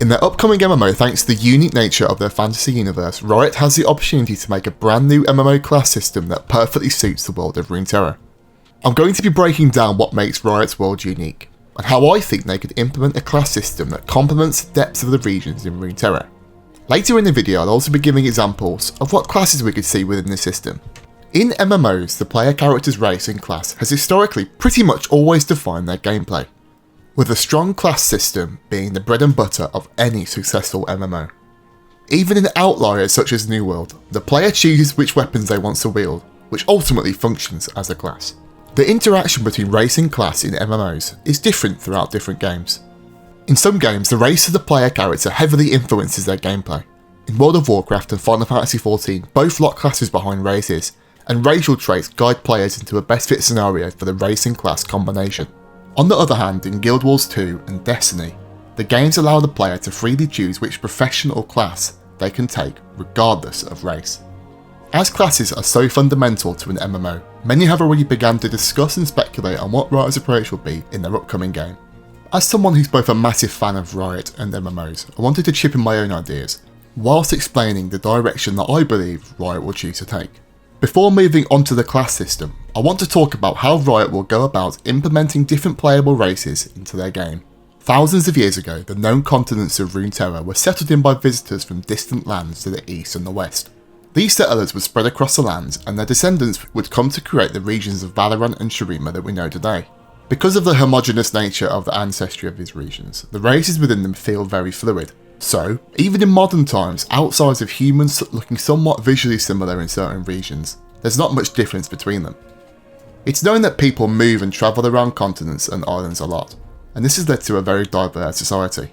In their upcoming MMO, thanks to the unique nature of their fantasy universe, Riot has the opportunity to make a brand new MMO class system that perfectly suits the world of Runeterra. I'm going to be breaking down what makes Riot's world unique, and how I think they could implement a class system that complements the depths of the regions in Runeterra. Later in the video I'll also be giving examples of what classes we could see within the system. In MMOs, the player character's race and class has historically pretty much always defined their gameplay, with a strong class system being the bread and butter of any successful MMO. Even in outliers such as New World, the player chooses which weapons they want to wield, which ultimately functions as a class. The interaction between race and class in MMOs is different throughout different games. In some games, the race of the player character heavily influences their gameplay. In World of Warcraft and Final Fantasy XIV, both lock classes behind races, and racial traits guide players into a best fit scenario for the race and class combination. On the other hand, in Guild Wars 2 and Destiny, the games allow the player to freely choose which profession or class they can take regardless of race. As classes are so fundamental to an MMO, many have already begun to discuss and speculate on what Riot's approach will be in their upcoming game. As someone who's both a massive fan of Riot and MMOs, I wanted to chip in my own ideas, whilst explaining the direction that I believe Riot will choose to take. Before moving on to the class system, I want to talk about how Riot will go about implementing different playable races into their game. Thousands of years ago, the known continents of Runeterra were settled in by visitors from distant lands to the east and the west. These settlers would spread across the lands, and their descendants would come to create the regions of Valorant and Shurima that we know today. Because of the homogeneous nature of the ancestry of these regions, the races within them feel very fluid. So, even in modern times, outside of humans looking somewhat visually similar in certain regions, there's not much difference between them. It's known that people move and travel around continents and islands a lot, and this has led to a very diverse society.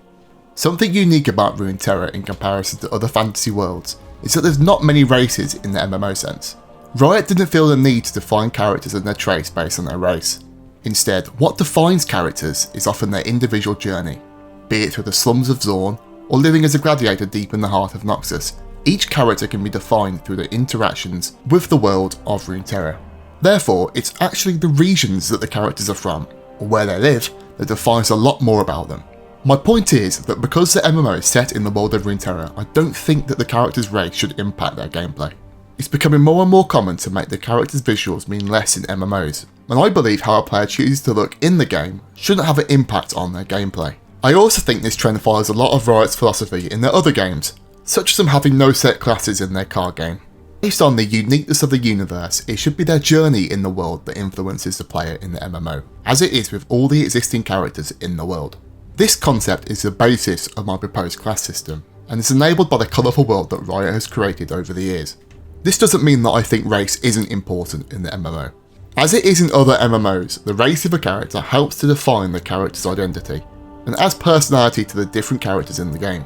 Something unique about Runeterra in comparison to other fantasy worlds is that there's not many races in the MMO sense. Riot didn't feel the need to define characters and their traits based on their race. Instead, what defines characters is often their individual journey, be it through the slums of Zorn, or living as a gladiator deep in the heart of Noxus. Each character can be defined through their interactions with the world of Runeterra. Therefore, it's actually the regions that the characters are from, or where they live, that defines a lot more about them. My point is that because the MMO is set in the world of Runeterra, I don't think that the character's race should impact their gameplay. It's becoming more and more common to make the character's visuals mean less in MMOs, and I believe how a player chooses to look in the game shouldn't have an impact on their gameplay. I also think this trend follows a lot of Riot's philosophy in their other games, such as them having no set classes in their card game. Based on the uniqueness of the universe, it should be their journey in the world that influences the player in the MMO, as it is with all the existing characters in the world. This concept is the basis of my proposed class system, and is enabled by the colourful world that Riot has created over the years. This doesn't mean that I think race isn't important in the MMO. As it is in other MMOs, the race of a character helps to define the character's identity, and adds personality to the different characters in the game.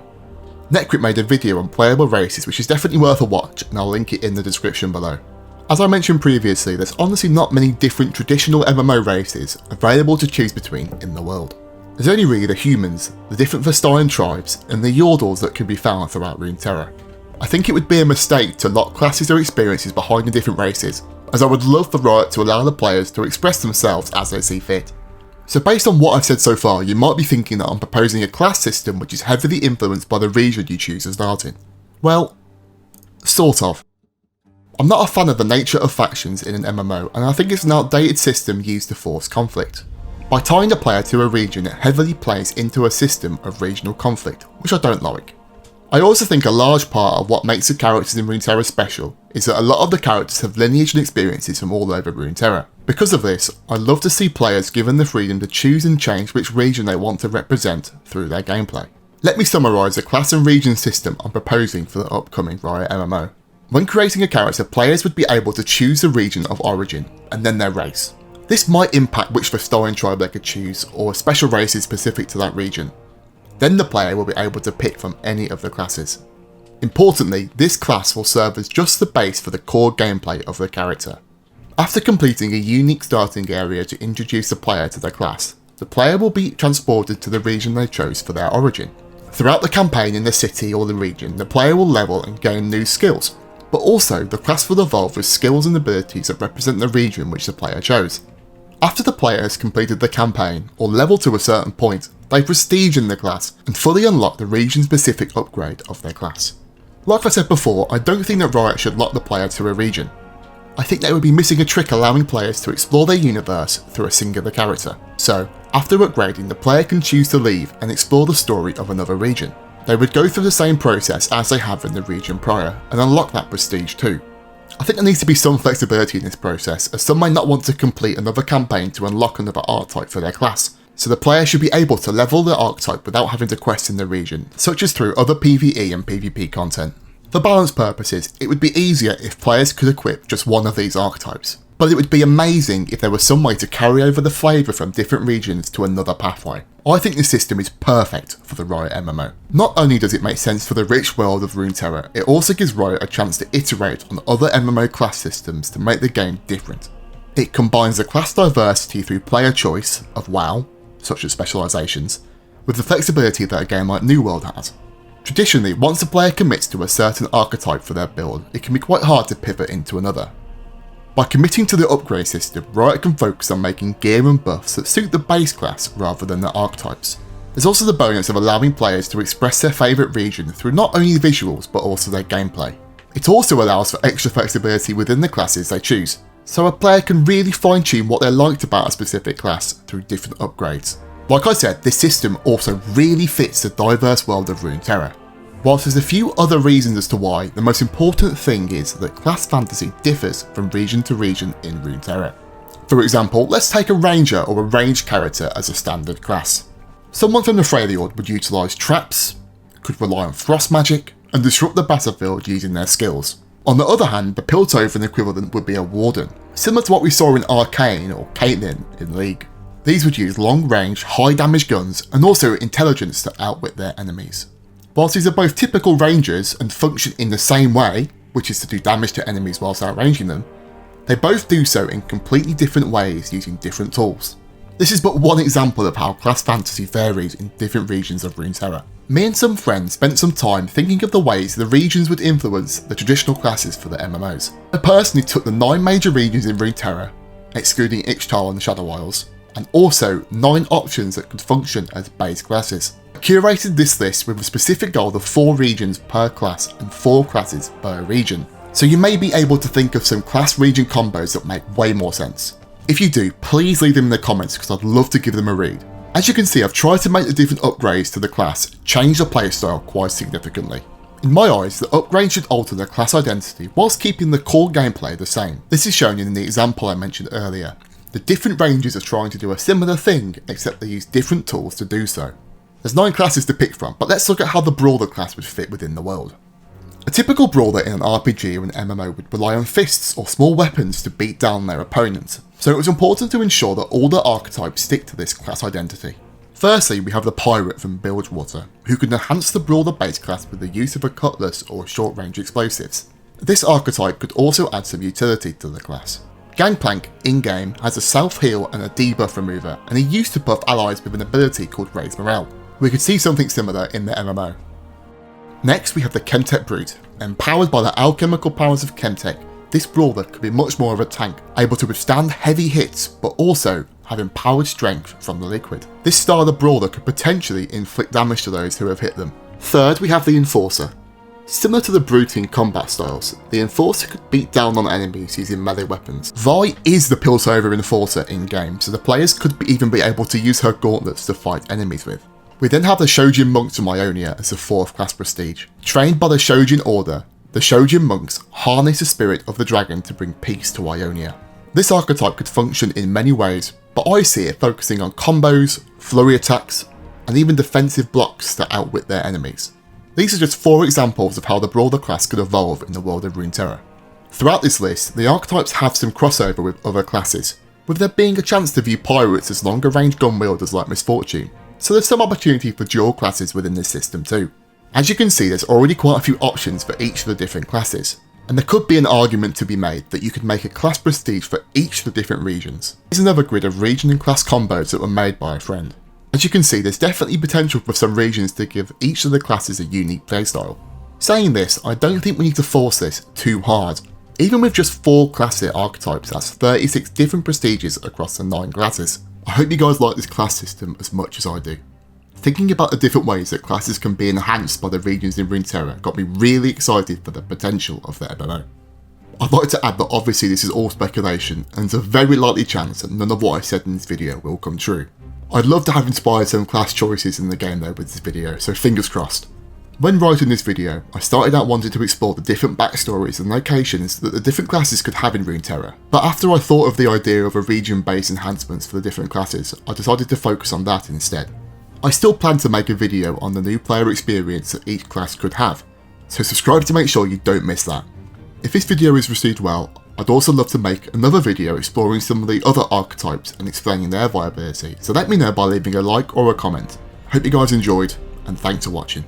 Netcrit made a video on playable races which is definitely worth a watch, and I'll link it in the description below. As I mentioned previously, there's honestly not many different traditional MMO races available to choose between in the world. There's only really the humans, the different Vestalian tribes, and the Yordles that can be found throughout Runeterra. I think it would be a mistake to lock classes or experiences behind the different races, as I would love for Riot to allow the players to express themselves as they see fit. So based on what I've said so far, you might be thinking that I'm proposing a class system which is heavily influenced by the region you choose to start in. Well, sort of. I'm not a fan of the nature of factions in an MMO, and I think it's an outdated system used to force conflict. By tying the player to a region, it heavily plays into a system of regional conflict, which I don't like. I also think a large part of what makes the characters in Runeterra special is that a lot of the characters have lineage and experiences from all over Runeterra. Because of this, I love to see players given the freedom to choose and change which region they want to represent through their gameplay. Let me summarise the class and region system I'm proposing for the upcoming Riot MMO. When creating a character, players would be able to choose the region of origin, and then their race. This might impact which Vestalian tribe they could choose, or special races specific to that region. Then the player will be able to pick from any of the classes. Importantly, this class will serve as just the base for the core gameplay of the character. After completing a unique starting area to introduce the player to their class, the player will be transported to the region they chose for their origin. Throughout the campaign in the city or the region, the player will level and gain new skills, but also the class will evolve with skills and abilities that represent the region which the player chose. After the player has completed the campaign or leveled to a certain point, they prestige in the class, and fully unlock the region-specific upgrade of their class. Like I said before, I don't think that Riot should lock the player to a region. I think they would be missing a trick allowing players to explore their universe through a singular character. So, after upgrading, the player can choose to leave and explore the story of another region. They would go through the same process as they have in the region prior, and unlock that prestige too. I think there needs to be some flexibility in this process, as some may not want to complete another campaign to unlock another archetype for their class, so the player should be able to level their archetype without having to quest in the region, such as through other PvE and PvP content. For balance purposes, it would be easier if players could equip just one of these archetypes, but it would be amazing if there was some way to carry over the flavour from different regions to another pathway. I think this system is perfect for the Riot MMO. Not only does it make sense for the rich world of Runeterra, it also gives Riot a chance to iterate on other MMO class systems to make the game different. It combines the class diversity through player choice of WoW, such as specialisations, with the flexibility that a game like New World has. Traditionally, once a player commits to a certain archetype for their build, it can be quite hard to pivot into another. By committing to the upgrade system, Riot can focus on making gear and buffs that suit the base class rather than the archetypes. There's also the bonus of allowing players to express their favourite region through not only visuals but also their gameplay. It also allows for extra flexibility within the classes they choose, so a player can really fine tune what they liked about a specific class through different upgrades. Like I said, this system also really fits the diverse world of Runeterra. Whilst there's a few other reasons as to why, the most important thing is that class fantasy differs from region to region in Runeterra. For example, let's take a ranger or a ranged character as a standard class. Someone from the frejlord would utilise traps, could rely on frost magic, and disrupt the battlefield using their skills. On the other hand, the Piltover equivalent would be a warden, similar to what we saw in Arcane or Caitlyn in League. These would use long-range, high-damage guns and also intelligence to outwit their enemies. Whilst these are both typical rangers and function in the same way, which is to do damage to enemies whilst outranging them, they both do so in completely different ways using different tools. This is but one example of how class fantasy varies in different regions of Runeterra. Me and some friends spent some time thinking of the ways the regions would influence the traditional classes for the MMOs. I personally took the 9 major regions in Runeterra, excluding Ixtal and the Shadow Isles, and also 9 options that could function as base classes. I curated this list with a specific goal of 4 regions per class and 4 classes per region, so you may be able to think of some class region combos that make way more sense. If you do, please leave them in the comments because I'd love to give them a read. As you can see, I've tried to make the different upgrades to the class change the playstyle quite significantly. In my eyes, the upgrade should alter the class identity whilst keeping the core gameplay the same. This is shown in the example I mentioned earlier. The different ranges are trying to do a similar thing, except they use different tools to do so. There's 9 classes to pick from, but let's look at how the brawler class would fit within the world. A typical brawler in an RPG or an MMO would rely on fists or small weapons to beat down their opponent, so it was important to ensure that all the archetypes stick to this class identity. Firstly, we have the pirate from Bilgewater, who can enhance the brawler base class with the use of a cutlass or short range explosives. This archetype could also add some utility to the class. Gangplank, in-game, has a self-heal and a debuff remover, and he used to buff allies with an ability called Raise Morale. We could see something similar in the MMO. Next we have the Chemtech Brute. Empowered by the alchemical powers of Chemtech, this brawler could be much more of a tank, able to withstand heavy hits but also have empowered strength from the liquid. This style of brawler could potentially inflict damage to those who have hit them. Third, we have the Enforcer. Similar to the Brute in combat styles, the Enforcer could beat down on enemies using melee weapons. Vi is the Piltover Enforcer in-game, so the players could even be able to use her gauntlets to fight enemies with. We then have the Shojin Monks from Ionia as the 4th class prestige. Trained by the Shojin Order, the Shojin Monks harness the spirit of the dragon to bring peace to Ionia. This archetype could function in many ways, but I see it focusing on combos, flurry attacks, and even defensive blocks to outwit their enemies. These are just 4 examples of how the brawler class could evolve in the world of Runeterra. Throughout this list, the archetypes have some crossover with other classes, with there being a chance to view pirates as longer range gun wielders like Misfortune, so there's some opportunity for dual classes within this system too. As you can see, there's already quite a few options for each of the different classes, and there could be an argument to be made that you could make a class prestige for each of the different regions. Here's another grid of region and class combos that were made by a friend. As you can see, there's definitely potential for some regions to give each of the classes a unique playstyle. Saying this, I don't think we need to force this too hard. Even with just 4 classic archetypes, that's 36 different prestiges across the 9 classes. I hope you guys like this class system as much as I do. Thinking about the different ways that classes can be enhanced by the regions in Runeterra got me really excited for the potential of the MMO. I'd like to add that obviously this is all speculation, and there's a very likely chance that none of what I said in this video will come true. I'd love to have inspired some class choices in the game though with this video, so fingers crossed. When writing this video, I started out wanting to explore the different backstories and locations that the different classes could have in Runeterra, but after I thought of the idea of a region-based enhancements for the different classes, I decided to focus on that instead. I still plan to make a video on the new player experience that each class could have, so subscribe to make sure you don't miss that. If this video is received well, I'd also love to make another video exploring some of the other archetypes and explaining their viability, so let me know by leaving a like or a comment. Hope you guys enjoyed, and thanks for watching.